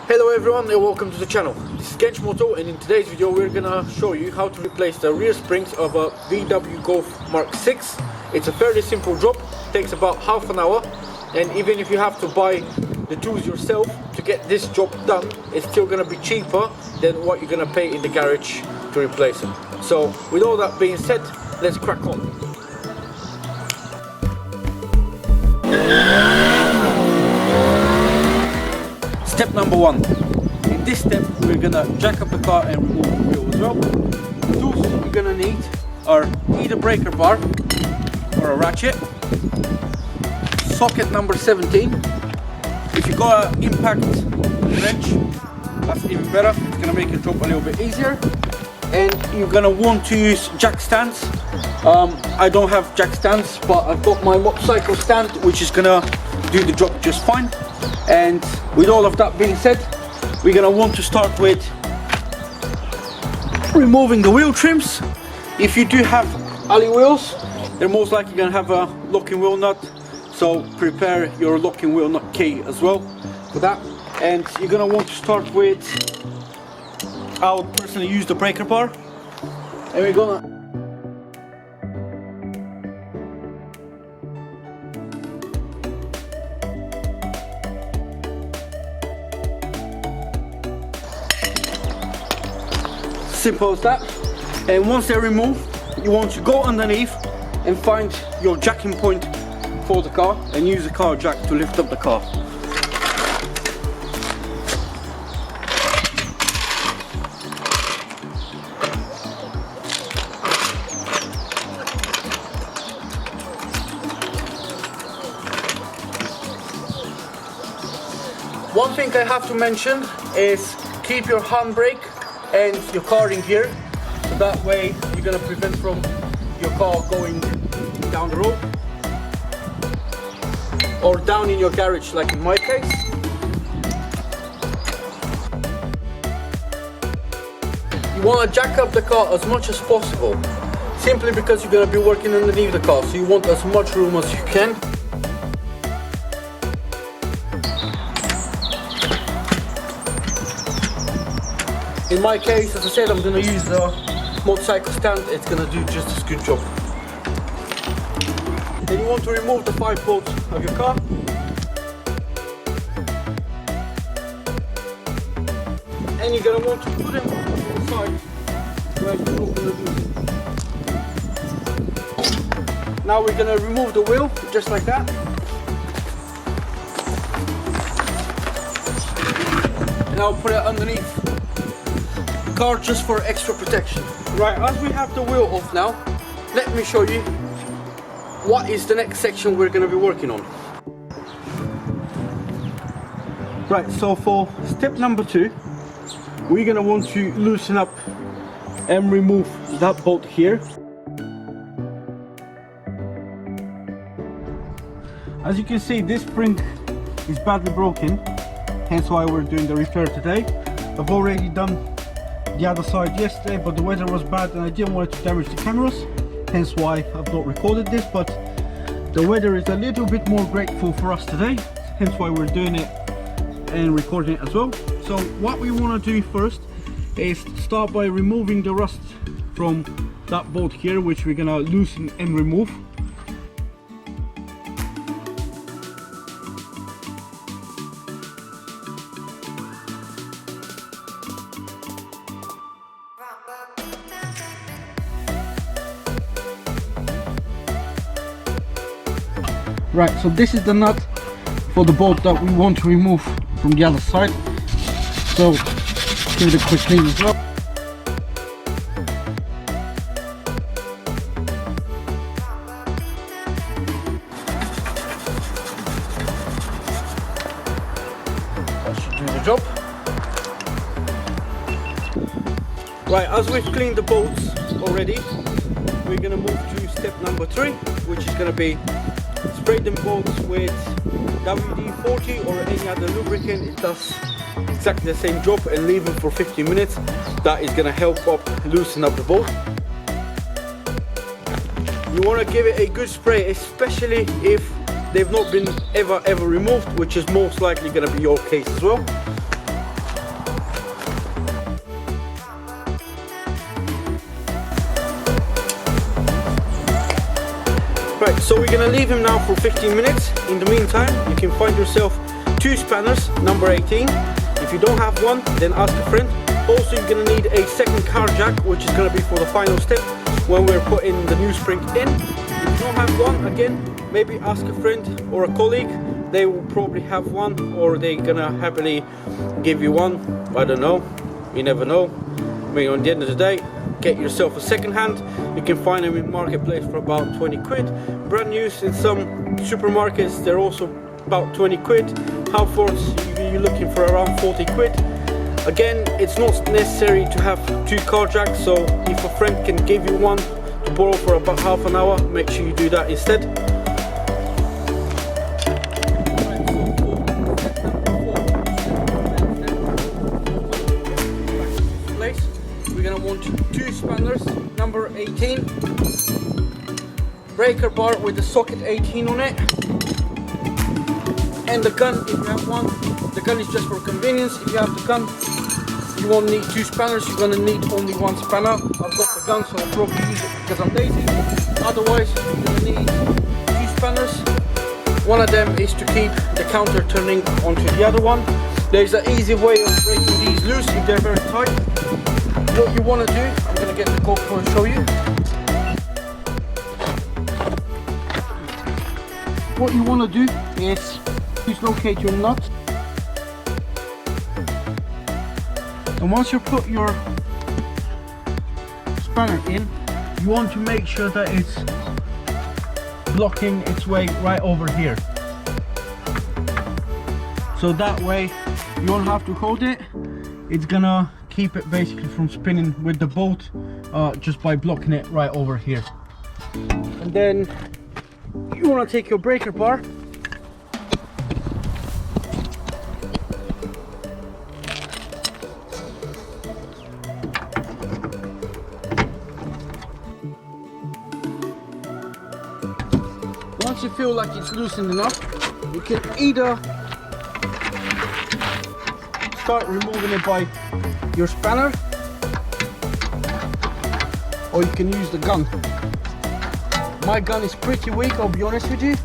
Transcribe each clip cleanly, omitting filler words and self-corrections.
Hello everyone and welcome to the channel. This is GenchoMoto, and in today's video we're gonna show you how to replace the rear springs of a VW Golf Mark 6. It's a fairly simple job, takes about half an hour, and even if you have to buy the tools yourself to get this job done, it's still gonna be cheaper than what you're gonna pay in the garage to replace them. So with all that being said, let's crack on. Step number one. In this step we're gonna jack up the car and remove the wheel as well. The tools you're gonna need are either breaker bar or a ratchet, socket number 17. If you got an impact wrench, that's even better, it's gonna make your job a little bit easier. And you're gonna want to use jack stands. I don't have jack stands, but I've got my motorcycle stand which is gonna do the job just fine. And with all of that being said, we're gonna want to start with removing the wheel trims. If you do have alley wheels, they're most likely gonna have a locking wheel nut, so prepare your locking wheel nut key as well for that. And you're gonna want to start with, I'll personally use the breaker bar, and we're gonna simple as that. And once they're removed, you want to go underneath and find your jacking point for the car and use the car jack to lift up the car. One thing I have to mention is keep your handbrake and your car in gear, so that way you're going to prevent from your car going down the road or down in your garage like in my case. You want to jack up the car as much as possible, simply because you're going to be working underneath the car, so you want as much room as you can. In my case, as I said, I'm going to use the motorcycle stand. It's going to do just as good job. Then you want to remove the 5 bolts of your car. And you're going to want to put them inside where you're not going to do. Now we're going to remove the wheel, just like that. And I'll put it underneath car just for extra protection. Right, as we have the wheel off now, let me show you what is the next section we're going to be working on. Right, so for step number 2, we're going to want to loosen up and remove that bolt here. As you can see, this spring is badly broken, hence why we're doing the repair today. I've already done the other side yesterday, but the weather was bad and I didn't want it to damage the cameras, hence why I've not recorded this. But the weather is a little bit more grateful for us today, hence why we're doing it and recording it as well. So what we want to do first is start by removing the rust from that bolt here, which we're gonna loosen and remove. Right, so this is the nut for the bolt that we want to remove from the other side. So give it a quick clean as well. That should do the job. Right, as we've cleaned the bolts already, we're going to move to step number 3, which is going to be spray them bolts with WD-40 or any other lubricant. It does exactly the same job, and leave them for 15 minutes. That is going to help loosen up the bolt. You want to give it a good spray, especially if they've not been ever removed, which is most likely going to be your case as well. So we're gonna leave him now for 15 minutes. In the meantime, you can find yourself 2 spanners, number 18. If you don't have one, then ask a friend. Also, you're gonna need a second car jack, which is gonna be for the final step when we're putting the new spring in. If you don't have one, again, maybe ask a friend or a colleague. They will probably have one, or they're gonna happily give you one. I don't know, you never know. I mean, on the end of the day, get yourself a second hand. You can find them in marketplace for about 20 quid. Brand new in some supermarkets, they're also about 20 quid. Halfords, you're looking for around 40 quid. Again, it's not necessary to have 2 car jacks, so if a friend can give you one to borrow for about half an hour, make sure you do that instead. We're gonna want 2 spanners, number 18, breaker bar with the socket 18 on it, and the gun if you have one. The gun is just for convenience. If you have the gun, you won't need 2 spanners, you're gonna need only 1 spanner. I've got the gun, so I'll probably use it because I'm lazy. Otherwise, you're gonna need 2 spanners. One of them is to keep the counter turning onto the other one. There's an easy way of breaking these loose if they're very tight. What you want to do, I'm going to get the GoPro and show you. What you want to do is dislocate your nut. And once you put your spanner in, you want to make sure that it's blocking its way right over here. So that way you don't have to hold it. It's gonna keep it basically from spinning with the bolt just by blocking it right over here. And then you want to take your breaker bar, once you feel like it's loosened enough, you can either start removing it by your spanner, or you can use the gun. My gun is pretty weak, I'll be honest with you.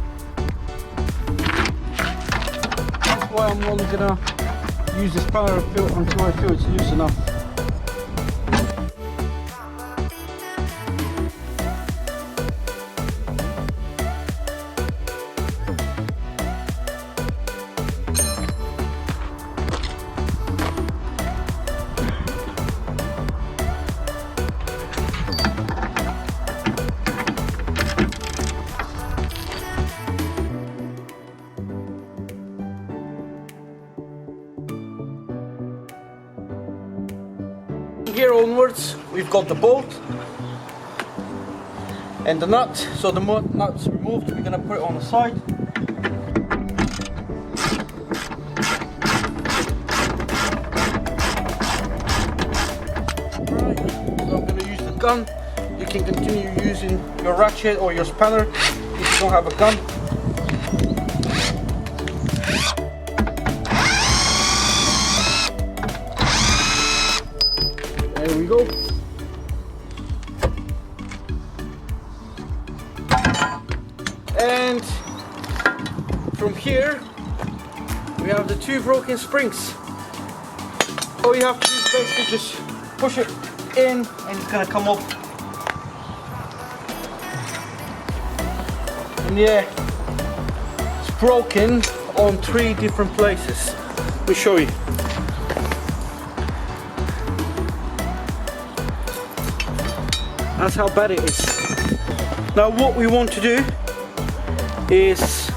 That's why I'm only gonna use the spanner until I feel it's loose enough. Here onwards, we've got the bolt and the nut. So the nut's removed, we're gonna put it on the side. Right, so I'm gonna use the gun. You can continue using your ratchet or your spanner if you don't have a gun. There we go. And from here we have the 2 broken springs. All you have to do is basically just push it in and it's gonna come up. And yeah, it's broken on 3 different places. Let me show you. That's how bad it is. Now what we want to do is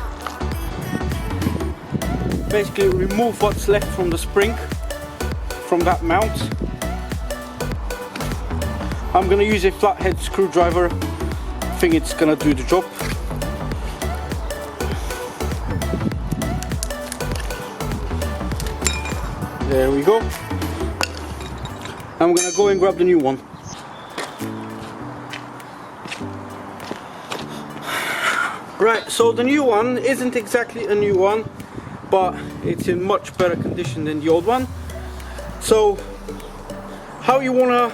basically remove what's left from the spring, from that mount. I'm gonna use a flathead screwdriver. I think it's gonna do the job. There we go. I'm gonna go and grab the new one. Right, so the new one isn't exactly a new one, but it's in much better condition than the old one. So how you want to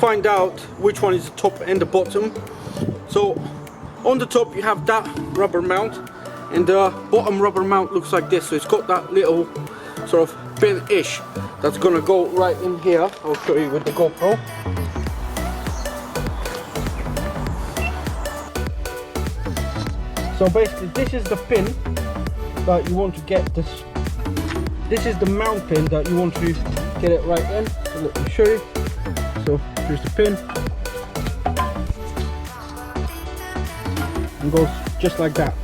find out which one is the top and the bottom. So On the top you have that rubber mount, and the bottom rubber mount looks like this. So it's got that little sort of pin-ish that's gonna go right in here. I'll show you with the GoPro. So basically this is the pin that you want to get this. This is the mount pin that you want to get it right in. So let me show you. So here's the pin. And goes just like that.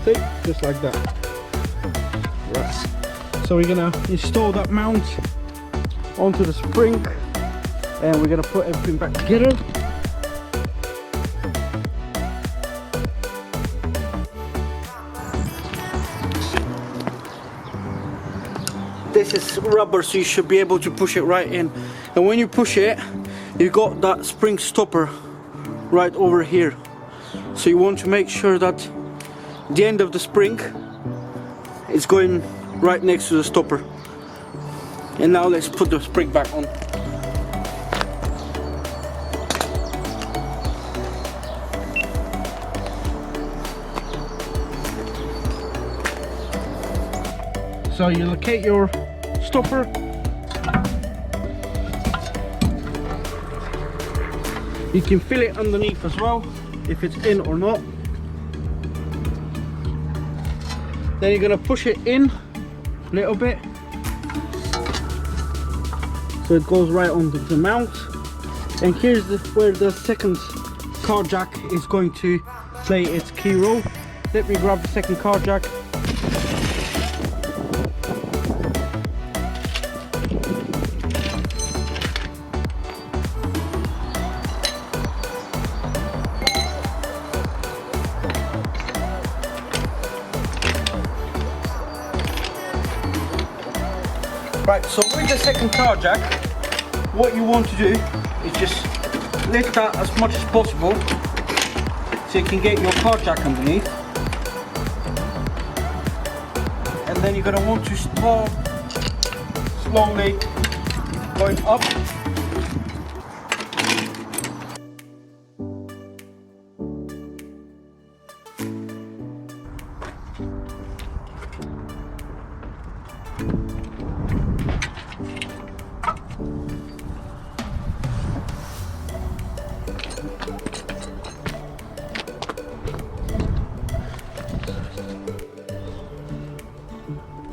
See? Just like that. Right. So we're gonna install that mount onto the spring, and we're gonna put everything back together. This is rubber, so you should be able to push it right in. And when you push it, you got that spring stopper right over here. So you want to make sure that the end of the spring is going right next to the stopper. And now let's put the spring back on. So you locate your stopper. You can feel it underneath as well, if it's in or not. Then you're gonna push it in a little bit, so it goes right onto the mount. And here's where the second car jack is going to play its key role. Let me grab the second car jack. Right, so with the second car jack, what you want to do is just lift that as much as possible so you can get your car jack underneath. And then you're going to want to start slowly going up.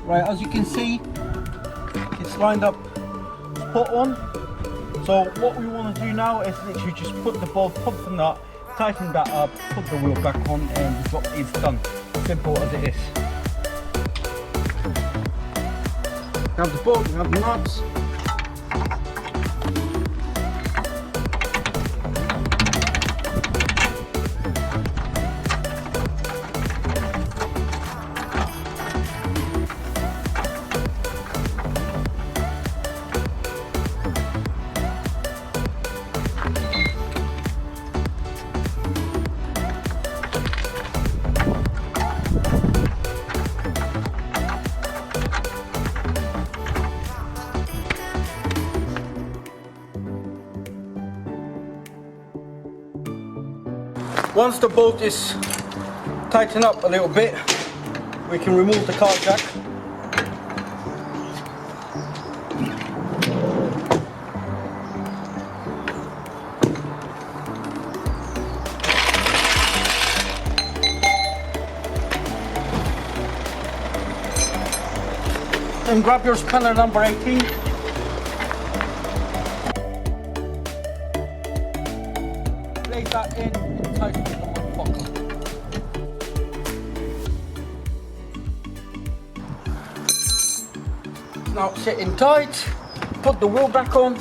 Right, as you can see, it's lined up spot on. So what we want to do now is literally just put the bolt, pump the nut, tighten that up, put the wheel back on, and it's done. Simple as it is. You have the bolt, you have the nuts. Once the bolt is tightened up a little bit, we can remove the car jack. And grab your spanner number 18. Place that in and tighten the motherfucker. Now sitting tight, put the wheel back on.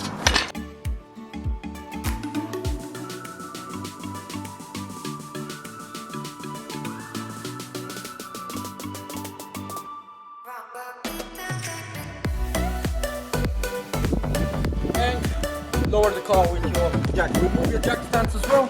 And lower the car with your jack. Remove your jack stance as well.